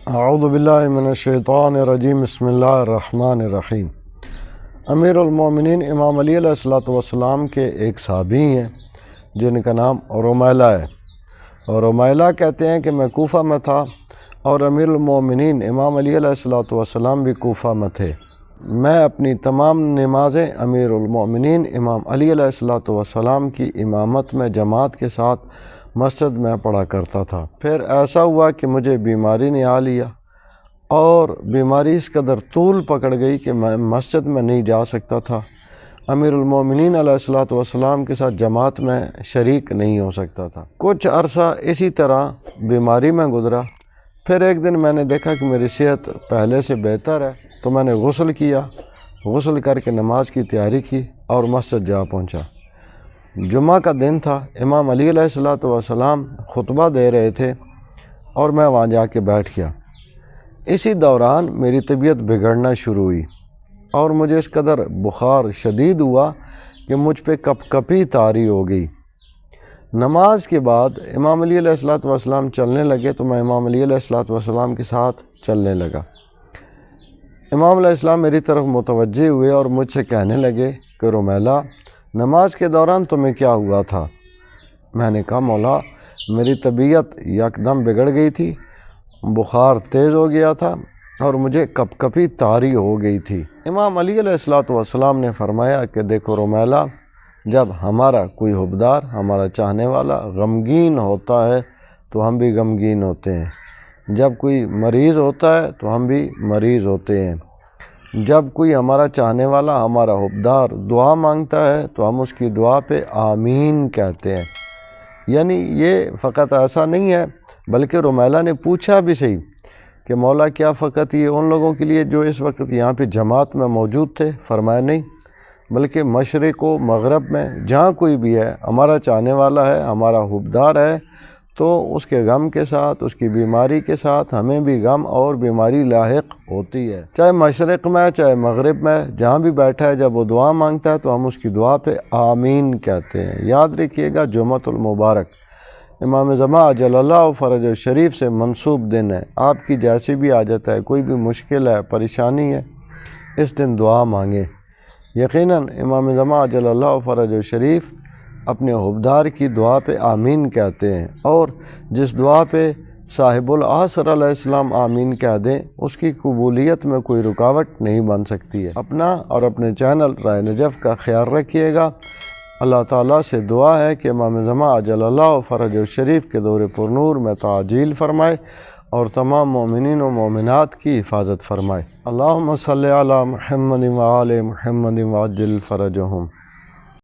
اعوذ باللہ من الشیطان الرجیم بسم اللہ الرحمن الرحیم۔ امیر المومنین امام علی علیہ الصلوۃ والسلام کے ایک صحابی ہیں جن کا نام رمیلہ ہے، اور رمیلہ کہتے ہیں کہ میں کوفہ میں تھا اور امیر المومنین امام علی علیہ الصلوۃ والسلام بھی کوفہ میں تھے۔ میں اپنی تمام نمازیں امیر المومنین امام علی علیہ الصلوۃ والسلام کی امامت میں جماعت کے ساتھ مسجد میں پڑھا کرتا تھا۔ پھر ایسا ہوا کہ مجھے بیماری نے آ لیا اور بیماری اس قدر طول پکڑ گئی کہ میں مسجد میں نہیں جا سکتا تھا، امیر المومنین علیہ الصلوۃ والسلام کے ساتھ جماعت میں شریک نہیں ہو سکتا تھا۔ کچھ عرصہ اسی طرح بیماری میں گزرا۔ پھر ایک دن میں نے دیکھا کہ میری صحت پہلے سے بہتر ہے، تو میں نے غسل کیا، غسل کر کے نماز کی تیاری کی اور مسجد جا پہنچا۔ جمعہ کا دن تھا، امام علی علیہ الصلوۃ والسلام خطبہ دے رہے تھے اور میں وہاں جا کے بیٹھ گیا۔ اسی دوران میری طبیعت بگڑنا شروع ہوئی اور مجھے اس قدر بخار شدید ہوا کہ مجھ پہ کپ کپی طاری ہو گئی۔ نماز کے بعد امام علی علیہ الصلوۃ والسلام چلنے لگے تو میں امام علی علیہ الصلوۃ والسلام کے ساتھ چلنے لگا۔ امام علیہ السلام میری طرف متوجہ ہوئے اور مجھ سے کہنے لگے کہ رمیلہ، نماز کے دوران تمہیں کیا ہوا تھا؟ میں نے کہا مولا، میری طبیعت یکدم بگڑ گئی تھی، بخار تیز ہو گیا تھا اور مجھے کپ کپی طاری ہو گئی تھی۔ امام علی علیہ الصلوۃ والسلام نے فرمایا کہ دیکھو رمیلہ، جب ہمارا کوئی حبدار، ہمارا چاہنے والا غمگین ہوتا ہے تو ہم بھی غمگین ہوتے ہیں، جب کوئی مریض ہوتا ہے تو ہم بھی مریض ہوتے ہیں، جب کوئی ہمارا چاہنے والا، ہمارا حبدار دعا مانگتا ہے تو ہم اس کی دعا پہ آمین کہتے ہیں۔ یعنی یہ فقط ایسا نہیں ہے، بلکہ رمیلہ نے پوچھا بھی صحیح کہ مولا کیا فقط یہ ان لوگوں کے لیے جو اس وقت یہاں پہ جماعت میں موجود تھے؟ فرمایا نہیں، بلکہ مشرق و مغرب میں جہاں کوئی بھی ہے، ہمارا چاہنے والا ہے، ہمارا حبدار ہے، تو اس کے غم کے ساتھ، اس کی بیماری کے ساتھ ہمیں بھی غم اور بیماری لاحق ہوتی ہے، چاہے مشرق میں چاہے مغرب میں، جہاں بھی بیٹھا ہے، جب وہ دعا مانگتا ہے تو ہم اس کی دعا پہ آمین کہتے ہیں۔ یاد رکھیے گا، جمعۃ المبارک امام زمان اجل اللہ فرج شریف سے منسوب دن ہے۔ آپ کی جیسی بھی حاجت ہے، کوئی بھی مشکل ہے، پریشانی ہے، اس دن دعا مانگیں۔ یقیناً امام زمان اجل اللہ فرج شریف اپنے حبدار کی دعا پہ آمین کہتے ہیں، اور جس دعا پہ صاحب العصر علیہ السلام آمین کہہ دیں، اس کی قبولیت میں کوئی رکاوٹ نہیں بن سکتی ہے۔ اپنا اور اپنے چینل رائے نجف کا خیال رکھیے گا۔ اللہ تعالیٰ سے دعا ہے کہ امام زمان اجل اللہ فرج شریف کے دور پر نور میں تعجیل فرمائے اور تمام مومنین و مومنات کی حفاظت فرمائے۔ اللہم صلی علی محمد و آل محمد وعجل فرجہم۔